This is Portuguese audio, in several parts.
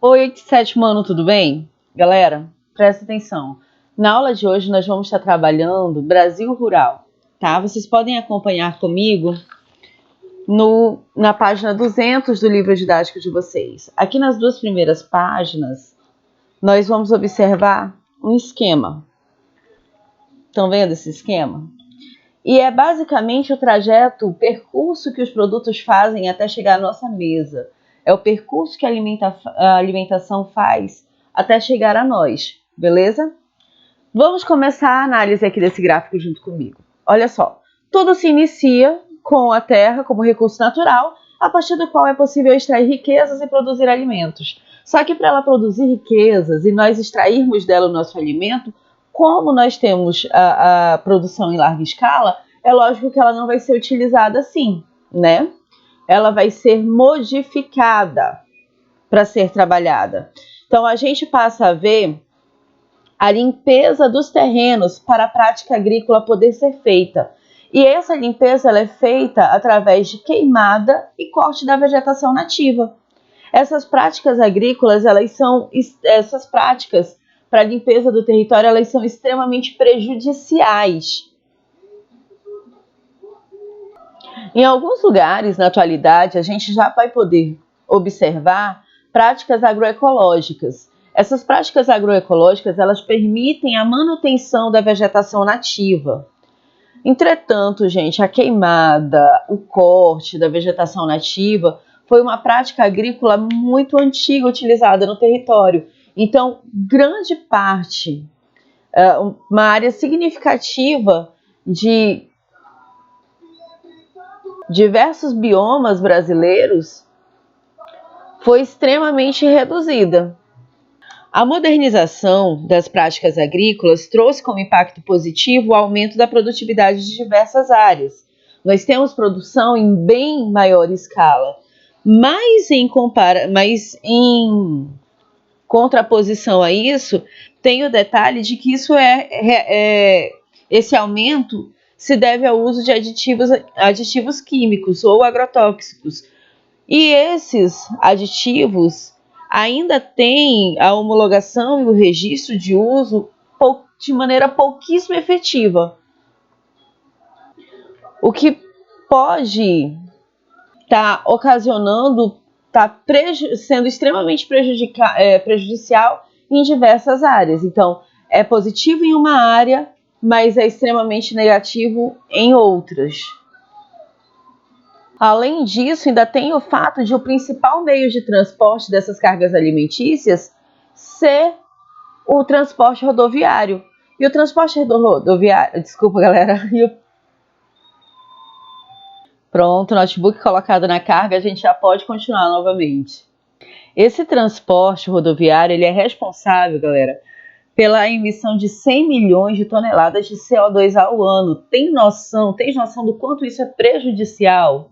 Oi, sétimo ano, tudo bem? Galera, presta atenção. Na aula de hoje nós vamos estar trabalhando Brasil Rural, tá? Vocês podem acompanhar comigo na página 200 do livro didático de vocês. Aqui nas duas primeiras páginas, nós vamos observar um esquema. Estão vendo esse esquema? E é basicamente o trajeto, o percurso que os produtos fazem até chegar à nossa mesa. É o percurso que a alimentação faz até chegar a nós, beleza? Vamos começar a análise aqui desse gráfico junto comigo. Olha só, tudo se inicia com a terra como recurso natural, a partir do qual é possível extrair riquezas e produzir alimentos. Só que para ela produzir riquezas e nós extrairmos dela o nosso alimento, como nós temos a produção em larga escala, é lógico que ela não vai ser utilizada assim, né? Ela vai ser modificada para ser trabalhada. Então, a gente passa a ver a limpeza dos terrenos para a prática agrícola poder ser feita. E essa limpeza ela é feita através de queimada e corte da vegetação nativa. Essas práticas agrícolas, essas práticas para a limpeza do território, elas são extremamente prejudiciais. Em alguns lugares, na atualidade, a gente já vai poder observar práticas agroecológicas. Essas práticas agroecológicas, elas permitem a manutenção da vegetação nativa. Entretanto, gente, a queimada, o corte da vegetação nativa foi uma prática agrícola muito antiga utilizada no território. Então, grande parte, uma área significativa de diversos biomas brasileiros foi extremamente reduzida. A modernização das práticas agrícolas trouxe como impacto positivo o aumento da produtividade de diversas áreas. Nós temos produção em bem maior escala, mas em contraposição a isso, tem o detalhe de que esse aumento se deve ao uso de aditivos químicos ou agrotóxicos. E esses aditivos ainda têm a homologação e o registro de uso de maneira pouquíssimo efetiva. O que pode estar sendo extremamente prejudicial em diversas áreas. Então, é positivo em uma área, mas é extremamente negativo em outras. Além disso, ainda tem o fato de o principal meio de transporte dessas cargas alimentícias ser o transporte rodoviário. E o transporte rodoviário... Desculpa, galera. Pronto, notebook colocado na carga, a gente já pode continuar novamente. Esse transporte rodoviário, ele é responsável, galera, pela emissão de 100 milhões de toneladas de CO2 ao ano. Tem noção do quanto isso é prejudicial?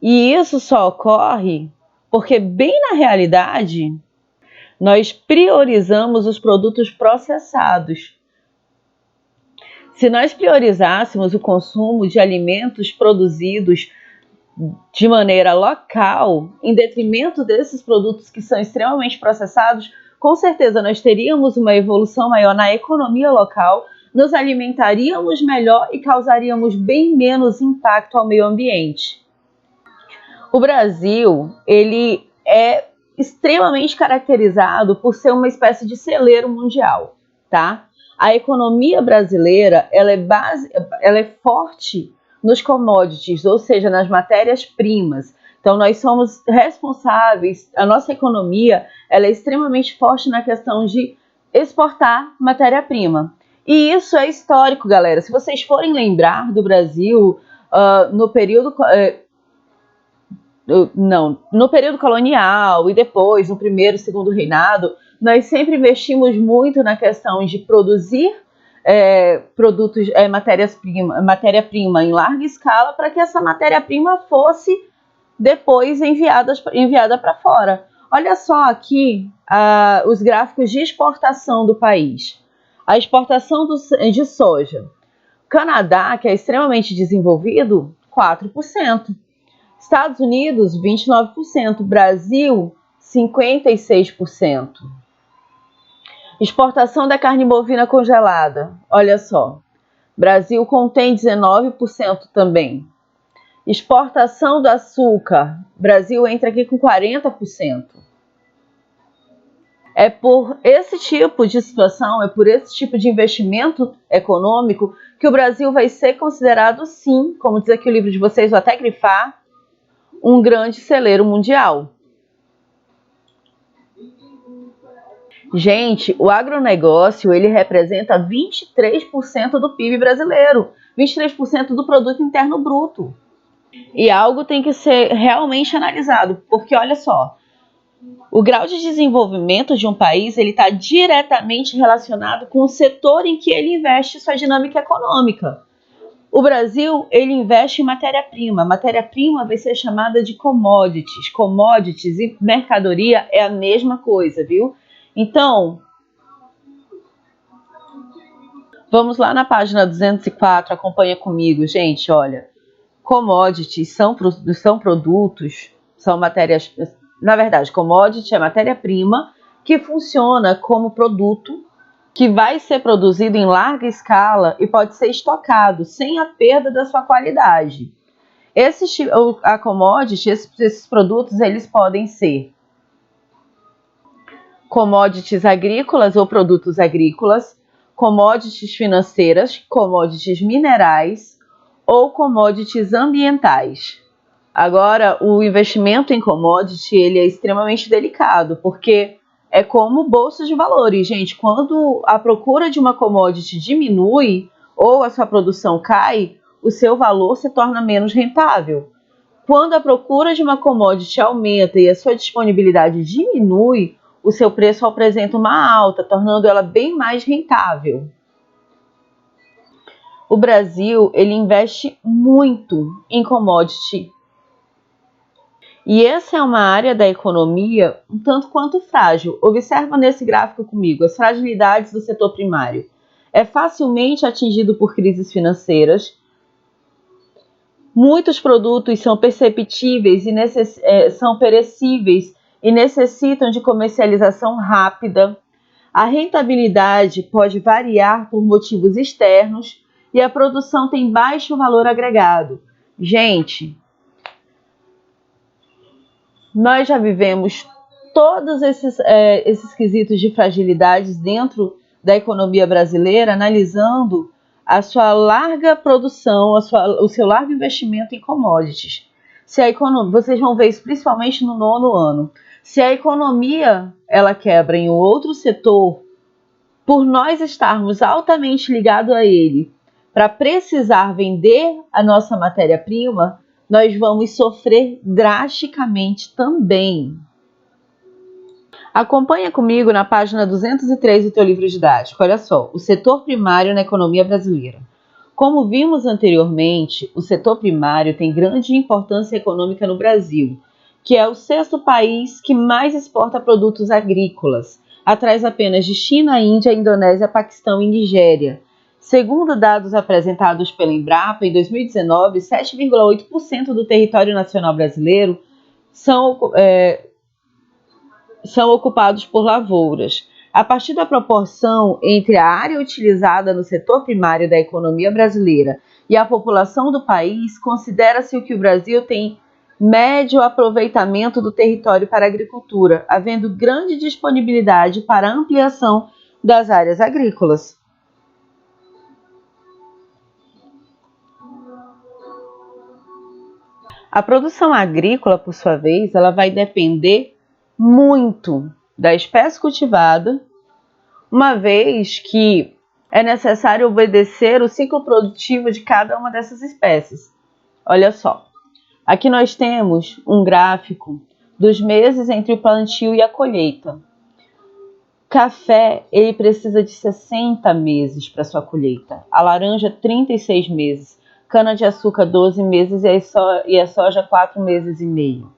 E isso só ocorre porque, bem na realidade, nós priorizamos os produtos processados. Se nós priorizássemos o consumo de alimentos produzidos de maneira local, em detrimento desses produtos que são extremamente processados, com certeza nós teríamos uma evolução maior na economia local, nos alimentaríamos melhor e causaríamos bem menos impacto ao meio ambiente. O Brasil, ele é extremamente caracterizado por ser uma espécie de celeiro mundial, tá? A economia brasileira, ela é forte nos commodities, ou seja, nas matérias-primas. Então, nós somos responsáveis, a nossa economia ela é extremamente forte na questão de exportar matéria-prima. E isso é histórico, galera. Se vocês forem lembrar do Brasil no período colonial e depois, no primeiro e segundo reinado, nós sempre investimos muito na questão de produzir matéria-prima em larga escala para que essa matéria-prima fosse depois enviada para fora. Olha só aqui os gráficos de exportação do país. A exportação de soja. Canadá, que é extremamente desenvolvido, 4%. Estados Unidos, 29%. Brasil, 56%. Exportação da carne bovina congelada, olha só, Brasil contém 19% também. Exportação do açúcar, Brasil entra aqui com 40%. É por esse tipo de situação, é por esse tipo de investimento econômico que o Brasil vai ser considerado, sim, como diz aqui o livro de vocês, vou até grifar, um grande celeiro mundial. Gente, o agronegócio, ele representa 23% do PIB brasileiro, 23% do produto interno bruto. E algo tem que ser realmente analisado, porque olha só, o grau de desenvolvimento de um país, ele está diretamente relacionado com o setor em que ele investe sua dinâmica econômica. O Brasil, ele investe em matéria-prima. Matéria-prima vai ser chamada de commodities. Commodities e mercadoria é a mesma coisa, viu? Então, vamos lá na página 204, acompanha comigo, gente, olha. Commodities são produtos, são matérias... Na verdade, commodity é matéria-prima que funciona como produto que vai ser produzido em larga escala e pode ser estocado sem a perda da sua qualidade. A commodity, esses produtos, eles podem ser commodities agrícolas ou produtos agrícolas, commodities financeiras, commodities minerais ou commodities ambientais. Agora, o investimento em commodity, ele é extremamente delicado, porque é como bolsa de valores, gente. Quando a procura de uma commodity diminui ou a sua produção cai, o seu valor se torna menos rentável. Quando a procura de uma commodity aumenta e a sua disponibilidade diminui, o seu preço apresenta uma alta, tornando ela bem mais rentável. O Brasil, ele investe muito em commodity. E essa é uma área da economia um tanto quanto frágil. Observa nesse gráfico comigo as fragilidades do setor primário. É facilmente atingido por crises financeiras. Muitos produtos são perceptíveis e são perecíveis e necessitam de comercialização rápida. A rentabilidade pode variar por motivos externos e a produção tem baixo valor agregado. Gente, nós já vivemos todos esses quesitos de fragilidades dentro da economia brasileira, analisando a sua larga produção, o seu largo investimento em commodities. Vocês vão ver isso principalmente no 9º ano. Se a economia ela quebra em um outro setor, por nós estarmos altamente ligados a ele, para precisar vender a nossa matéria-prima, nós vamos sofrer drasticamente também. Acompanha comigo na página 203 do teu livro didático. Olha só, o setor primário na economia brasileira. Como vimos anteriormente, o setor primário tem grande importância econômica no Brasil, que é o 6º país que mais exporta produtos agrícolas, atrás apenas de China, Índia, Indonésia, Paquistão e Nigéria. Segundo dados apresentados pela Embrapa, em 2019, 7,8% do território nacional brasileiro são ocupados por lavouras. A partir da proporção entre a área utilizada no setor primário da economia brasileira e a população do país, considera-se que o Brasil tem médio aproveitamento do território para a agricultura, havendo grande disponibilidade para a ampliação das áreas agrícolas. A produção agrícola, por sua vez, ela vai depender muito da espécie cultivada, uma vez que é necessário obedecer o ciclo produtivo de cada uma dessas espécies. Olha só, aqui nós temos um gráfico dos meses entre o plantio e a colheita. Café, ele precisa de 60 meses para sua colheita, a laranja 36 meses, cana-de-açúcar 12 meses e a soja 4 meses e meio.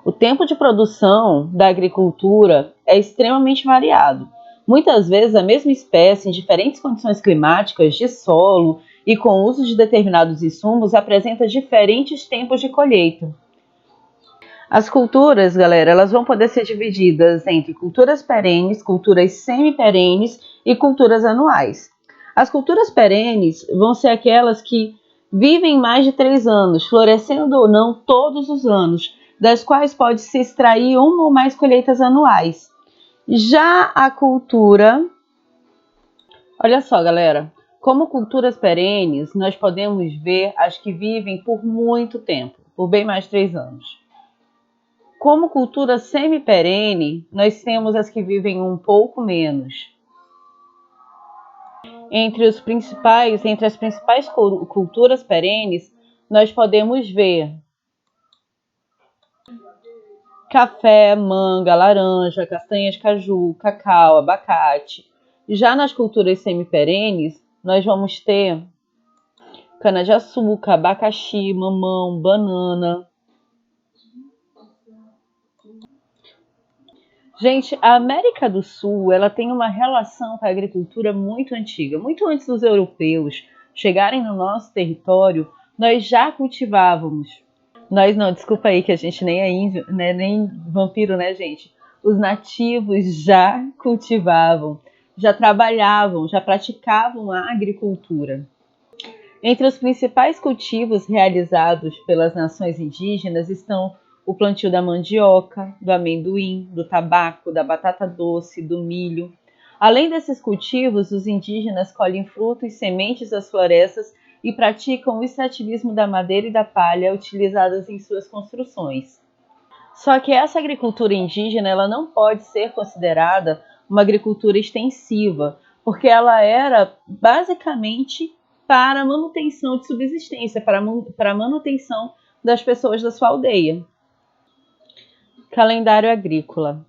O tempo de produção da agricultura é extremamente variado. Muitas vezes a mesma espécie, em diferentes condições climáticas, de solo e com o uso de determinados insumos, apresenta diferentes tempos de colheita. As culturas, galera, elas vão poder ser divididas entre culturas perenes, culturas semi-perenes e culturas anuais. As culturas perenes vão ser aquelas que vivem mais de 3 anos, florescendo ou não todos os anos, das quais pode-se extrair uma ou mais colheitas anuais. Já a cultura... Olha só, galera, como culturas perenes, nós podemos ver as que vivem por muito tempo, por bem mais de 3 anos. Como cultura semi-perene, nós temos as que vivem um pouco menos. Entre as principais culturas perenes, nós podemos ver café, manga, laranja, castanhas, caju, cacau, abacate. Já nas culturas semi-perenes, nós vamos ter cana-de-açúcar, abacaxi, mamão, banana. Gente, a América do Sul, ela tem uma relação com a agricultura muito antiga. Muito antes dos europeus chegarem no nosso território, nós já cultivávamos. Nós não, desculpa aí que a gente nem é índio, né, nem vampiro, né, gente? Os nativos já cultivavam, já trabalhavam, já praticavam a agricultura. Entre os principais cultivos realizados pelas nações indígenas estão o plantio da mandioca, do amendoim, do tabaco, da batata doce, do milho. Além desses cultivos, os indígenas colhem frutos e sementes das florestas e praticam o extrativismo da madeira e da palha utilizadas em suas construções. Só que essa agricultura indígena ela não pode ser considerada uma agricultura extensiva, porque ela era basicamente para manutenção de subsistência, para manutenção das pessoas da sua aldeia. Calendário agrícola.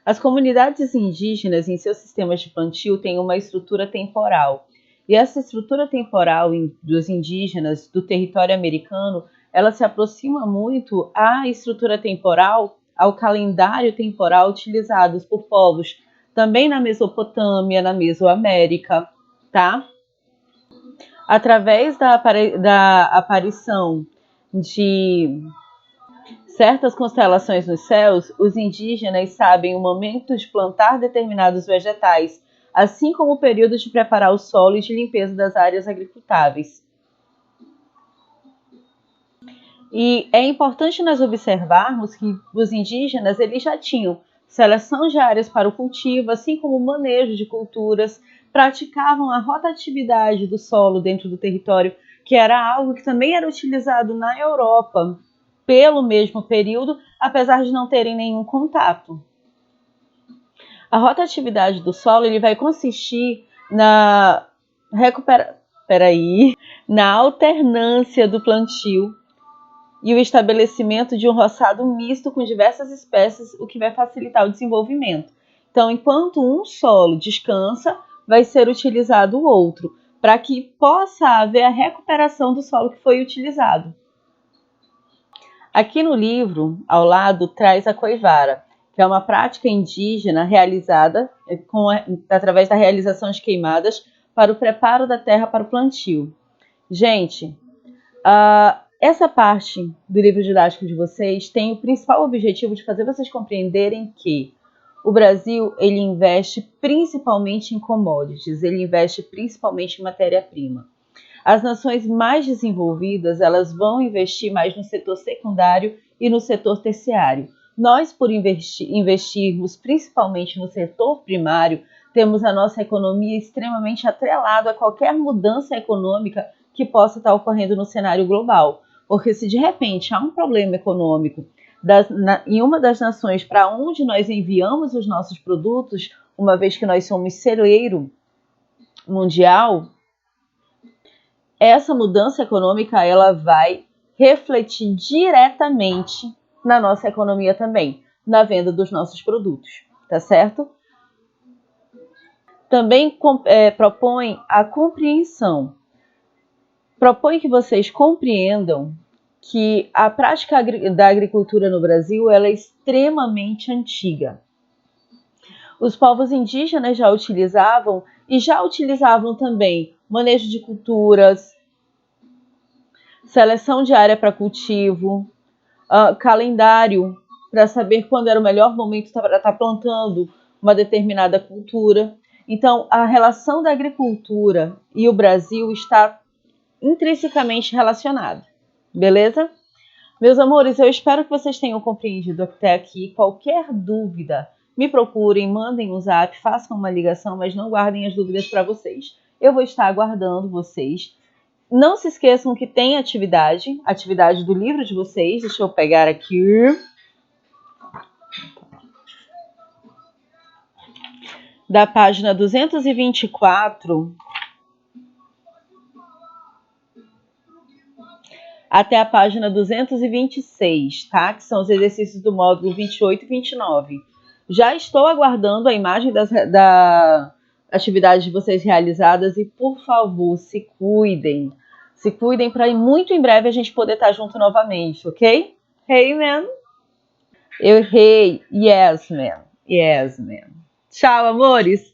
As comunidades indígenas em seus sistemas de plantio têm uma estrutura temporal. E essa estrutura temporal dos indígenas do território americano, ela se aproxima muito à estrutura temporal, ao calendário temporal utilizados por povos também na Mesopotâmia, na Mesoamérica, tá? Através da aparição de certas constelações nos céus, os indígenas sabem o momento de plantar determinados vegetais, assim como o período de preparar o solo e de limpeza das áreas agricultáveis. E é importante nós observarmos que os indígenas eles já tinham seleção de áreas para o cultivo, assim como o manejo de culturas, praticavam a rotatividade do solo dentro do território, que era algo que também era utilizado na Europa pelo mesmo período, apesar de não terem nenhum contato. A rotatividade do solo ele vai consistir na alternância do plantio e o estabelecimento de um roçado misto com diversas espécies, o que vai facilitar o desenvolvimento. Então, enquanto um solo descansa, vai ser utilizado o outro, para que possa haver a recuperação do solo que foi utilizado. Aqui no livro, ao lado, traz a coivara, que é uma prática indígena realizada através da realização de queimadas para o preparo da terra para o plantio. Gente, essa parte do livro didático de vocês tem o principal objetivo de fazer vocês compreenderem que o Brasil ele investe principalmente em commodities, ele investe principalmente em matéria-prima. As nações mais desenvolvidas elas vão investir mais no setor secundário e no setor terciário. Nós, por investirmos principalmente no setor primário, temos a nossa economia extremamente atrelada a qualquer mudança econômica que possa estar ocorrendo no cenário global. Porque se de repente há um problema econômico em uma das nações para onde nós enviamos os nossos produtos, uma vez que nós somos celeiro mundial, essa mudança econômica ela vai refletir diretamente na nossa economia também, na venda dos nossos produtos, tá certo? Também propõe a compreensão. Propõe que vocês compreendam que a prática da agricultura no Brasil ela é extremamente antiga. Os povos indígenas já utilizavam também manejo de culturas, seleção de área para cultivo, calendário para saber quando era o melhor momento para estar plantando uma determinada cultura. Então, a relação da agricultura e o Brasil está intrinsecamente relacionada, beleza? Meus amores, eu espero que vocês tenham compreendido até aqui. Qualquer dúvida, me procurem, mandem um zap, façam uma ligação, mas não guardem as dúvidas para vocês. Eu vou estar aguardando vocês. Não se esqueçam que tem atividade do livro de vocês. Deixa eu pegar aqui. Da página 224 até a página 226, tá? Que são os exercícios do módulo 28 e 29. Já estou aguardando a imagem da atividade de vocês realizadas e, por favor, se cuidem. Se cuidem para muito em breve a gente poder estar junto novamente, ok? Hey, man. Eu errei. Yes, man. Yes, man. Tchau, amores.